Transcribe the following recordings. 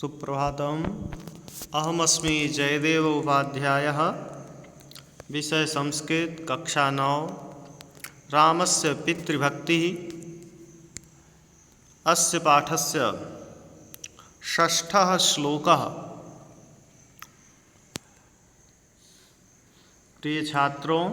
सुप्रभातम्। अहमस्मि जयदेव उपाध्यायः। विषय संस्कृत, कक्षा 9। रामस्य पितृभक्तिः। अस्य पाठस्य षष्ठः श्लोकः। प्रिय छात्रों,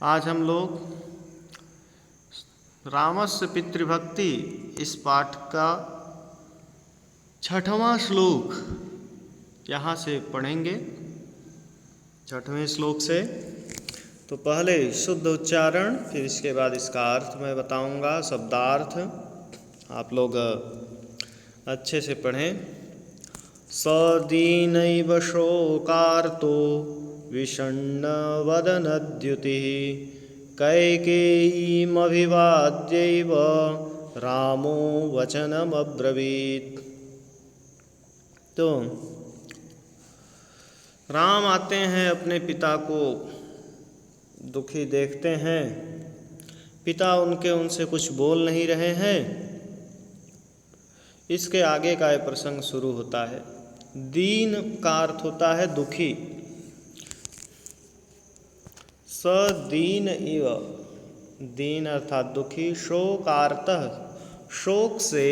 आज हम लोग रामस्य पितृभक्ति इस पाठ का 6वां श्लोक यहाँ से पढ़ेंगे। 6वें श्लोक से तो पहले शुद्ध उच्चारण, फिर इसके बाद इसका अर्थ मैं बताऊंगा, शब्दार्थ आप लोग अच्छे से पढ़ें। सदीनैव शोकार्तो विषण्णवदनद्युतिः कैकेयीमभिवाद्यैव रामो वचनमब्रवीत्। तो राम आते हैं, अपने पिता को दुखी देखते हैं। पिता उनसे कुछ बोल नहीं रहे हैं। इसके आगे का यह प्रसंग शुरू होता है। दीन का अर्थ होता है दुखी। सदीन इव, दीन अर्थात दुखी। शोकार्तः, शोक से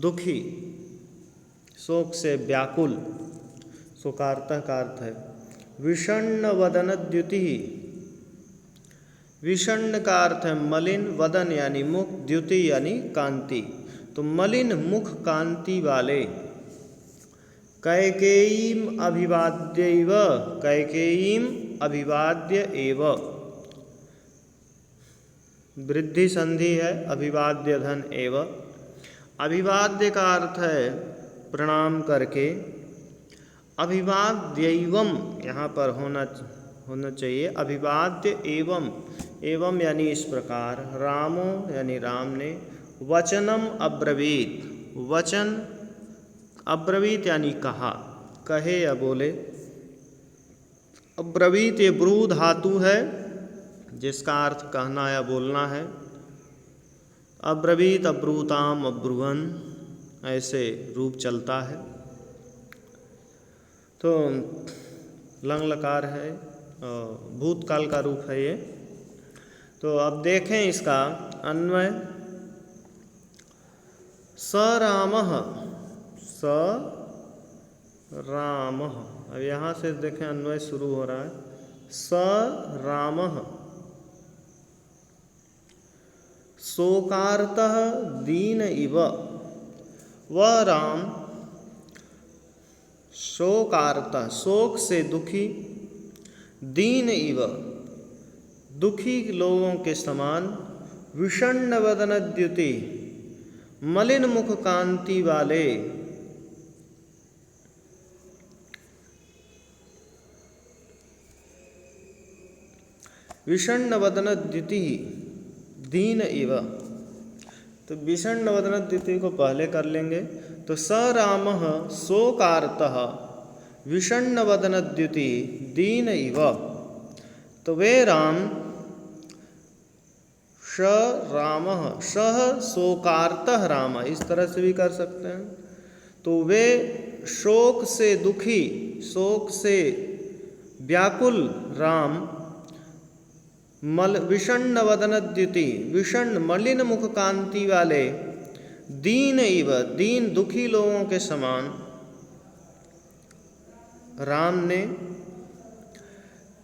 दुखी, शोक से व्याकुल, शोकार्तः का अर्थ है। विषण्ण वदनद्युतिः, विषण्ण का अर्थ है मलिन, वदन यानी मुख, द्युति यानी कांति। तो मलिन मुख कांति वाले। कैकेयीम अभिवाद्यैव, कैकेयीम अभिवाद्य एव, वृद्धि संधि है, अभिवाद्य धन एव। अभिवाद्य का अर्थ है प्रणाम करके। अभिवाद्यैवम यहाँ पर होना चाहिए अभिवाद्य एवं, एवं यानी इस प्रकार। रामो यानी राम ने वचनम अब्रवीत, वचन अब्रवीत यानी कहा, कहे या बोले। अब्रवीत ये ब्रू धातु है जिसका अर्थ कहना या बोलना है। अब्रवीत, अब्रूताम, अब्रुवन ऐसे रूप चलता है। तो लंग लकार है, भूतकाल का रूप है ये। तो अब देखें इसका अन्वय। स रामः, स रामः। अब यहाँ से देखें अन्वय शुरू हो रहा है। स रामः शोकार्तः दीन इव, वह राम शोकार्तः, शोक से दुखी, दीन इव दुखी लोगों के समान, विषण्ण वदनद्युति मलिन मुख कांति वाले। विषण्ण वदनद्युति दीन इव, तो विषण्ण वदनद्युति को पहले कर लेंगे। तो स रामः शोकार्तः विषण्ण वदनद्युति दीन इव, तो वे राम, स रामः, सह शोकार्तः राम, इस तरह से भी कर सकते हैं। तो वे शोक से दुखी, शोक से व्याकुल राम, विषण्ण वदनद्युति, विषण्ण मलिन मुख कांति वाले, दीन इव दीन दुखी लोगों के समान राम ने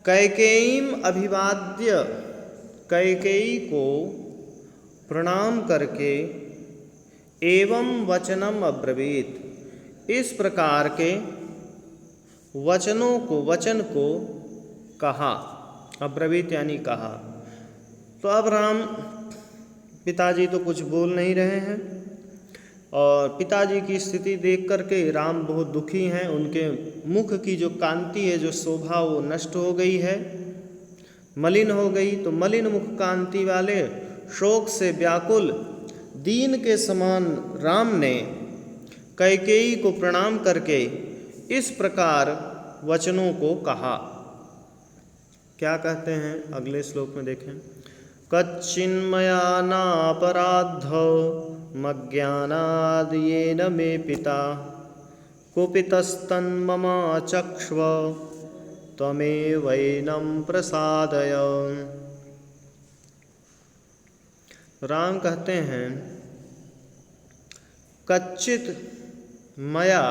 कैकेयीम अभिवाद्य, कैकेयी को प्रणाम करके, एवं वचनम अब्रवीत इस प्रकार के वचनों को, वचन को कहा। अब्रवीत यानी कहा। तो अब राम, पिताजी तो कुछ बोल नहीं रहे हैं और पिताजी की स्थिति देख करके राम बहुत दुखी हैं। उनके मुख की जो कांति है, जो शोभा, वो नष्ट हो गई है, मलिन हो गई। तो मलिन मुख कांति वाले, शोक से व्याकुल, दीन के समान राम ने कैकेयी को प्रणाम करके इस प्रकार वचनों को कहा। क्या कहते हैं अगले श्लोक में देखें। कच्चिन्मया नापराधो मज्ञानाद् येन मे पिता कुपितस्तन्मम चक्ष्व त्वमेवैनं प्रसादय। राम कहते हैं कच्चित मया,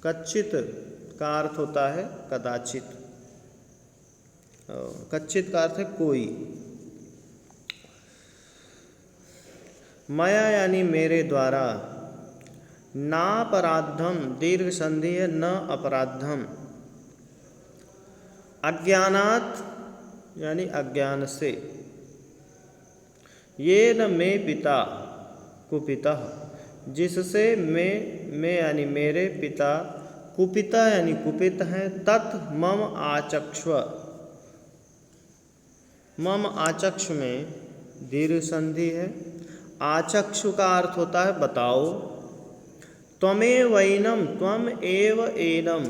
कच्चित का अर्थ होता है कदाचित, कच्चित का अर्थ है कोई, मया यानी मेरे द्वारा, नापराधम दीर्घ संधि है, न अपराधम, अज्ञानात् यानी अज्ञान से, ये न मे पिता कुपितः जिससे मैं यानी मेरे पिता, कुपिता यानी कुपित हैं, तत् मम आचक्ष्व, मम आचक्ष में दीर्घ संधि है, आचक्षु का अर्थ होता है बताओ, त्वमेवैनं त्वम एव एनम,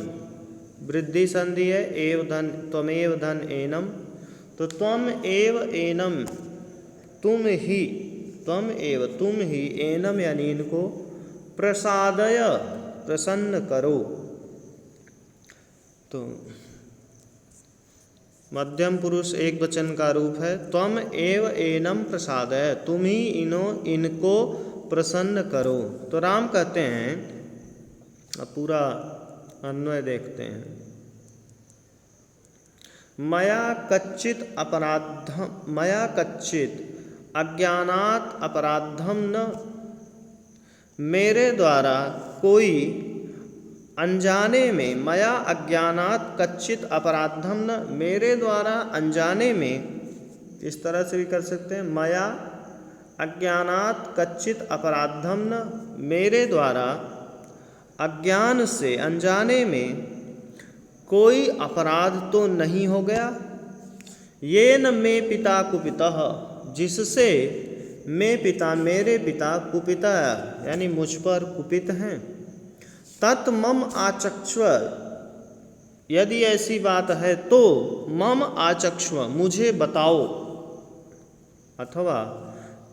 वृद्धि संधि है, एव धन त्वमेव धन एनम, तो त्वम एव एनम तुम ही, त्वम एव तुम ही, एनम यानी इनको, प्रसादय प्रसन्न करो। तो मध्यम पुरुष एक वचन का रूप है, त्वम एव एनम प्रसादय, तुम ही इनको प्रसन्न करो। तो राम कहते हैं, अब पूरा अन्वय देखते हैं, मया कच्चित अपराधम, मया कच्चित अज्ञानात् अपराधम न, मेरे द्वारा कोई अनजाने में, मया अज्ञानात् कच्चित अपराधम न, मेरे द्वारा अनजाने में, इस तरह से भी कर सकते हैं, मया अज्ञानात् कच्चित अपराधम न, मेरे द्वारा अज्ञान से अनजाने में कोई अपराध तो नहीं हो गया, ये न मे पिता कुपितः जिससे मैं पिता, मेरे पिता कुपिता यानी मुझ पर कुपित हैं, तत् मम आचक्ष्व यदि ऐसी बात है तो मम आचक्ष्व मुझे बताओ, अथवा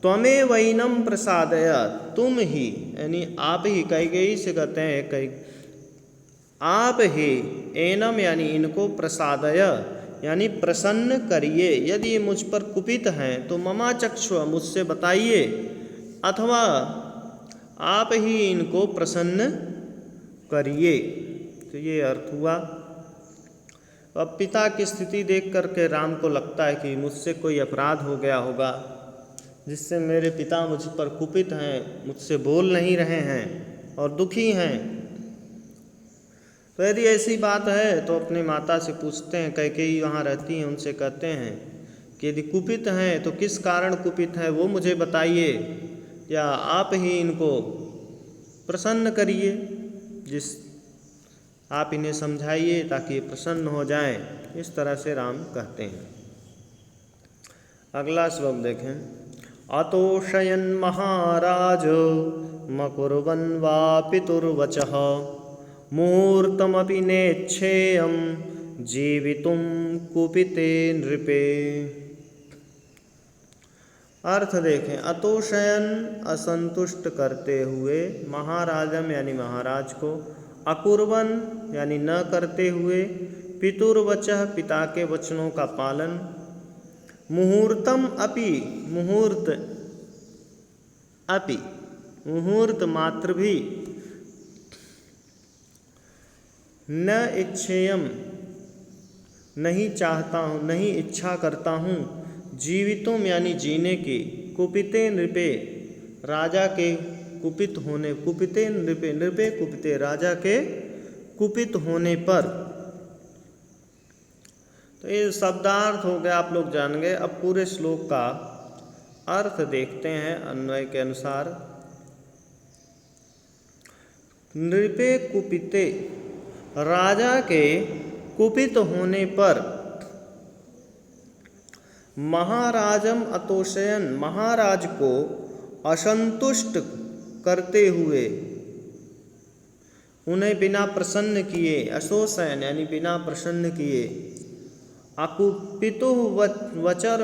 त्वमेवैनं प्रसादय तुम ही यानी आप ही, कैकेयी से कहते हैं कई, आप ही, एनम यानी इनको, प्रसादय यानी प्रसन्न करिए, यदि ये मुझ पर कुपित हैं तो ममा चक्षु मुझसे बताइए, अथवा आप ही इनको प्रसन्न करिए। तो ये अर्थ हुआ। अब पिता की स्थिति देख करके राम को लगता है कि मुझसे कोई अपराध हो गया होगा जिससे मेरे पिता मुझ पर कुपित हैं, मुझसे बोल नहीं रहे हैं और दुखी हैं। तो यदि ऐसी बात है तो अपनी माता से पूछते हैं, कैकेयी वहाँ रहती हैं, उनसे कहते हैं कि यदि कुपित हैं तो किस कारण कुपित है वो मुझे बताइए, या आप ही इनको प्रसन्न करिए, जिस आप इन्हें समझाइए ताकि ये प्रसन्न हो जाएं। इस तरह से राम कहते हैं। अगला श्लोक देखें, अतोषयन् महाराज मकुर्वन् वा पितुर्वचः मुहूर्तमपि नेच्छेयं जीवितुं कुपिते नृपे। अर्थ देखें, अतोषयन् असंतुष्ट करते हुए, महाराजम यानी महाराज को, अकुर्वन यानी न करते हुए, पितुर्वचः पिता के वचनों का पालन, मुहूर्तम अपि मुहूर्त, अपि मुहूर्त मात्र भी, न इच्छेयम नहीं चाहता हूँ, नहीं इच्छा करता हूँ, जीवितुम यानी जीने की, कुपिते नृपे राजा के कुपित होने, कुपिते नृपे, नृपे कुपिते राजा के कुपित होने पर। तो ये शब्दार्थ हो गया, आप लोग जान गए। अब पूरे श्लोक का अर्थ देखते हैं अन्वय के अनुसार। नृपे कुपिते राजा के कुपित होने पर, महाराजम अतोषयन महाराज को असंतुष्ट करते हुए, उन्हें बिना प्रसन्न किए, अशोषयन यानी बिना प्रसन्न किए, पितुर्वचः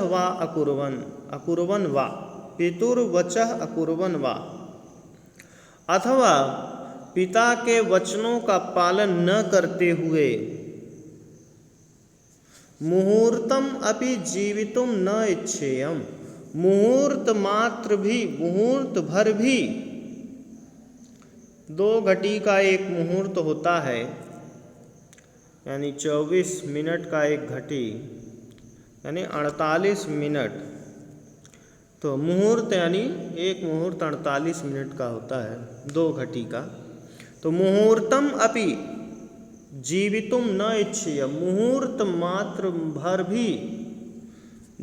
वा अकुर्वन् वा पितुर्वचः अकुर्वन् वा, अथवा पिता के वचनों का पालन न करते हुए मुहूर्तम अपि जीवितुम न इच्छेयम, मुहूर्त मात्र भी, मुहूर्त भर भी, 2 घटी का एक मुहूर्त होता है, यानी 24 मिनट का एक घटी यानी 48 मिनट। तो मुहूर्त यानी एक मुहूर्त 48 मिनट का होता है, 2 घटी का। तो मुहूर्तम अपि जीवितुम न इच्छेय, मुहूर्त मात्र भर भी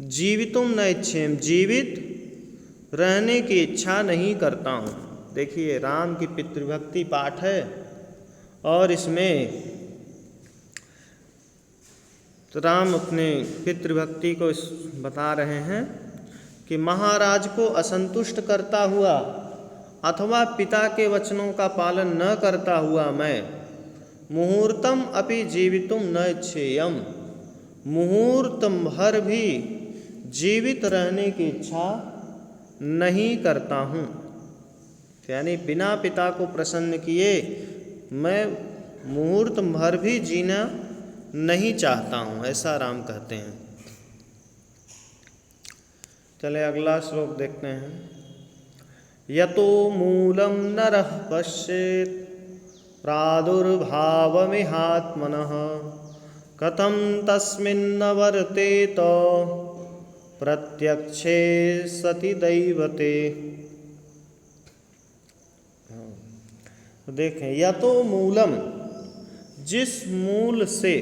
जीवितुम न इच्छेय, जीवित रहने की इच्छा नहीं करता हूँ। देखिए राम की पितृभक्ति पाठ है और इसमें तो राम अपने पितृभक्ति को बता रहे हैं कि महाराज को असंतुष्ट करता हुआ अथवा पिता के वचनों का पालन न करता हुआ मैं मुहूर्तम अपि जीवितुम न इच्छेयम, मुहूर्त भर भी जीवित रहने की इच्छा नहीं करता हूँ। यानी बिना पिता को प्रसन्न किए मैं मुहूर्त भर भी जीना नहीं चाहता हूँ, ऐसा राम कहते हैं। चले अगला श्लोक देखते हैं। यतो मूलं नरः पश्येत् प्रादुर्भावमिहात्मनः कथं तस्मिन्न वर्तेत प्रत्यक्षे सति दैवते। देखें, यतो मूलम, जिस मूल से,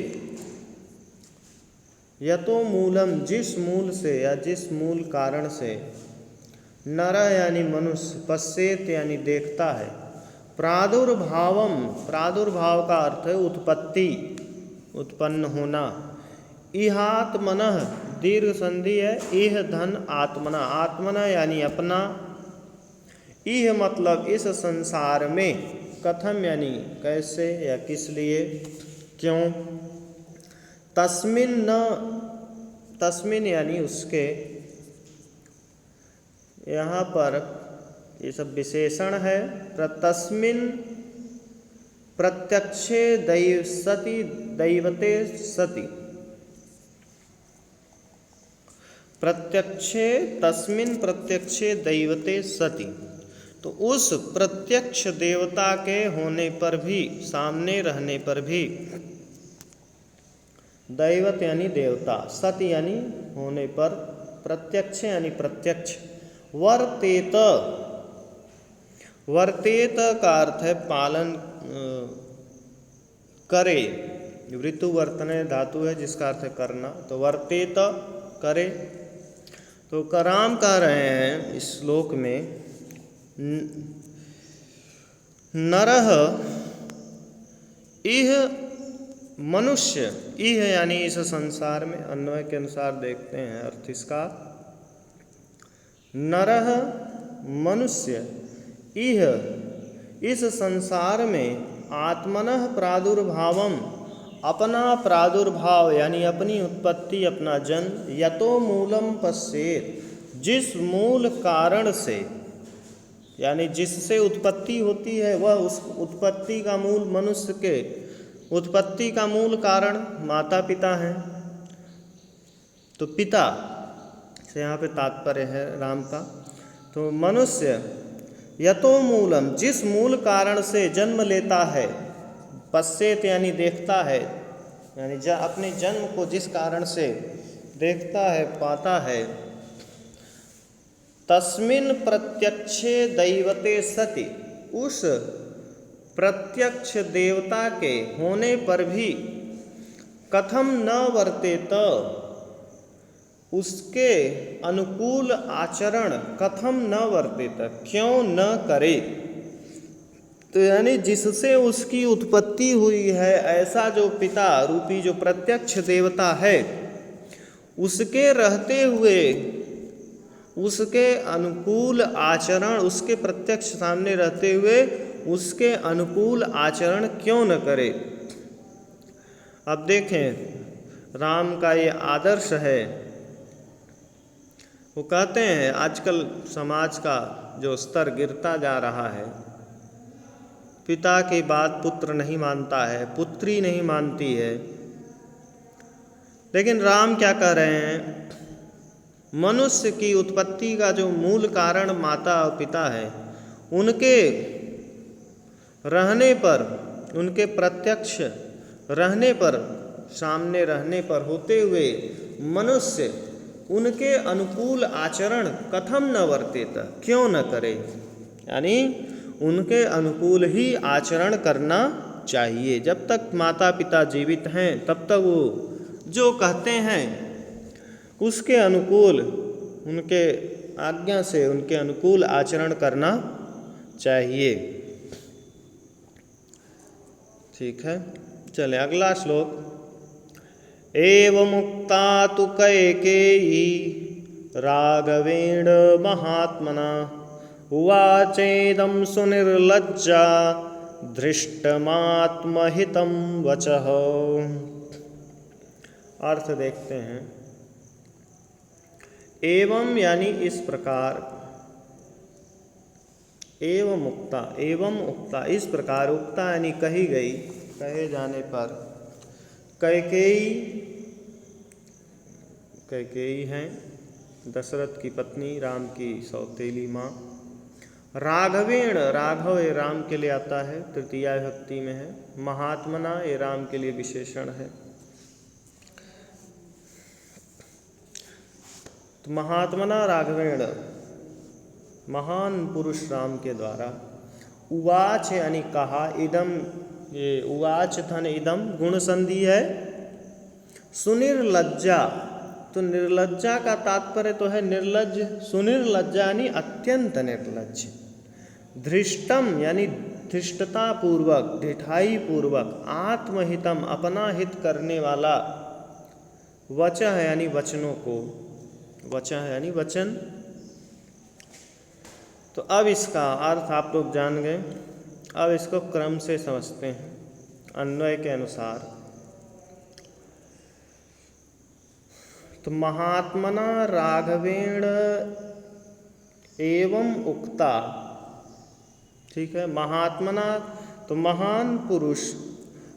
यतो मूलम जिस मूल से या जिस मूल कारण से, नर यानी मनुष्य, पश्येत यानी देखता है, प्रादुर्भावम, प्रादुर्भाव का अर्थ है उत्पत्ति, उत्पन्न होना, इहात्मनः दीर्घ संधि है, इह धन आत्मना, आत्मना यानी अपना, इह मतलब इस संसार में, कथम यानी कैसे या किस लिए, क्यों, तस्मिन न, तस्मिन यानी उसके, यहाँ पर ये सब विशेषण है, तस्मिन प्रत्यक्षे सति दैवते सति, प्रत्यक्षे तस्मिन प्रत्यक्षे दैवते सति, तो उस प्रत्यक्ष देवता के होने पर भी, सामने रहने पर भी, दैवत यानी देवता, सत यानी होने पर, प्रत्यक्ष यानी प्रत्यक्ष, वर्तेत, वर्तेत का अर्थ है पालन करे, वृत्तु वर्तने धातु है जिसका अर्थ है करना, तो वर्तेत करे। तो कराम कह रहे हैं इस श्लोक में, नरह इह मनुष्य, इह यानी इस संसार में, अन्वय के अनुसार देखते हैं अर्थ इसका, नरह मनुष्य, इह इस संसार में, आत्मनः प्रादुर्भावम अपना प्रादुर्भाव यानी अपनी उत्पत्ति, अपना जन्म, यतो मूलम पश्येत जिस मूल कारण से यानी जिससे उत्पत्ति होती है, वह उस उत्पत्ति का मूल, मनुष्य के उत्पत्ति का मूल कारण माता पिता हैं। तो पिता से यहाँ पे तात्पर्य है राम का। तो मनुष्य यतो मूलम जिस मूल कारण से जन्म लेता है, पश्येत यानी देखता है, यानी अपने जन्म को जिस कारण से देखता है, पाता है, तस्मिन् प्रत्यक्षे दैवते सति उस प्रत्यक्ष देवता के होने पर भी कथम न वर्तेत उसके अनुकूल आचरण, कथम न वर्तेत क्यों न करे। तो यानी जिससे उसकी उत्पत्ति हुई है, ऐसा जो पिता रूपी जो प्रत्यक्ष देवता है, उसके रहते हुए उसके अनुकूल आचरण, उसके प्रत्यक्ष सामने रहते हुए उसके अनुकूल आचरण क्यों न करे। अब देखें राम का ये आदर्श है। वो कहते हैं आजकल समाज का जो स्तर गिरता जा रहा है, पिता की बात पुत्र नहीं मानता है, पुत्री नहीं मानती है, लेकिन राम क्या कह रहे हैं? मनुष्य की उत्पत्ति का जो मूल कारण माता और पिता है, उनके रहने पर, उनके प्रत्यक्ष रहने पर, सामने रहने पर होते हुए मनुष्य उनके अनुकूल आचरण कथम न वर्तेत, क्यों न करे? यानी उनके अनुकूल ही आचरण करना चाहिए। जब तक माता पिता जीवित हैं तब तक वो जो कहते हैं उसके अनुकूल, उनके आज्ञा से उनके अनुकूल आचरण करना चाहिए। ठीक है, चले अगला श्लोक। एवमुक्ता तु कैकेयी राघवेण महात्मना उवाचेदं सुनिर्लज्जा धृष्टमात्महितं वचः। अर्थ देखते हैं। एवं यानी इस प्रकार, एवं उक्ता, एवं उक्ता इस प्रकार, उक्ता यानी कही गई, कहे जाने पर। कैकेयी, कैकेयी हैं दशरथ की पत्नी, राम की सौतेली माँ। राघवेण, राघव ये राम के लिए आता है, तृतीया विभक्ति में है। महात्मना ये राम के लिए विशेषण है। तो महात्मना राघवेण, महान पुरुष राम के द्वारा। उवाच यानी कहा, इदम ये उवाच धन इदम गुण संधि है। सुनिर्लज्जा, तो निर्लज्जा का तात्पर्य तो है निर्लज्ज, सुनिर्लज्जा यानी अत्यंत निर्लज्ज। धृष्टम यानी धृष्टता पूर्वक, ढिठाई पूर्वक। आत्महितम अपना हित करने वाला। वचः यानी वचनों को, वचः यानी वचन। तो अब इसका अर्थ आप लोग जान गए, अब इसको क्रम से समझते हैं अन्वय के अनुसार। तो महात्मना राघवेण एवं उक्ता, ठीक है। महात्मना तो महान पुरुष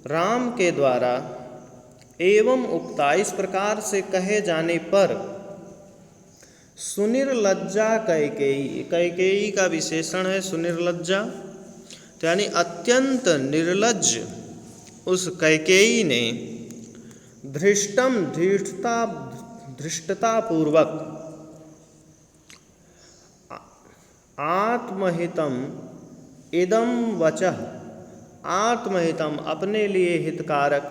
राम के द्वारा, एवं उक्ता इस प्रकार से कहे जाने पर। सुनिर्लज्जा कैकेयी, कैकेयी का विशेषण है सुनिर्लज्जा, तो यानी अत्यंत निर्लज्ज उस कैकेयी ने धृष्टम, धृष्टता पूर्वक, आत्महितम इदम वचः, आत्महितम अपने लिए हितकारक,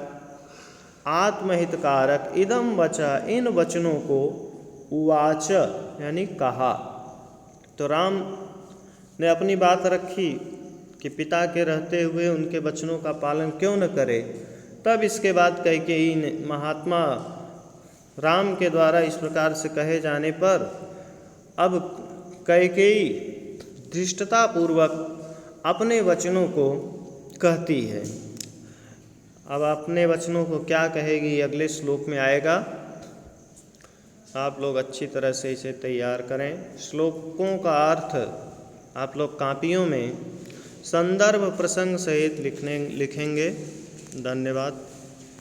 आत्महितकारक, इदम वचः इन वचनों को, उवाच यानी कहा। तो राम ने अपनी बात रखी कि पिता के रहते हुए उनके वचनों का पालन क्यों न करे। तब इसके बाद कैकेयी ने, महात्मा राम के द्वारा इस प्रकार से कहे जाने पर अब कैकेयी धृष्टता पूर्वक अपने वचनों को कहती है। अब अपने वचनों को क्या कहेगी अगले श्लोक में आएगा। आप लोग अच्छी तरह से इसे तैयार करें। श्लोकों का अर्थ आप लोग कापियों में संदर्भ प्रसंग सहित लिखेंगे। धन्यवाद।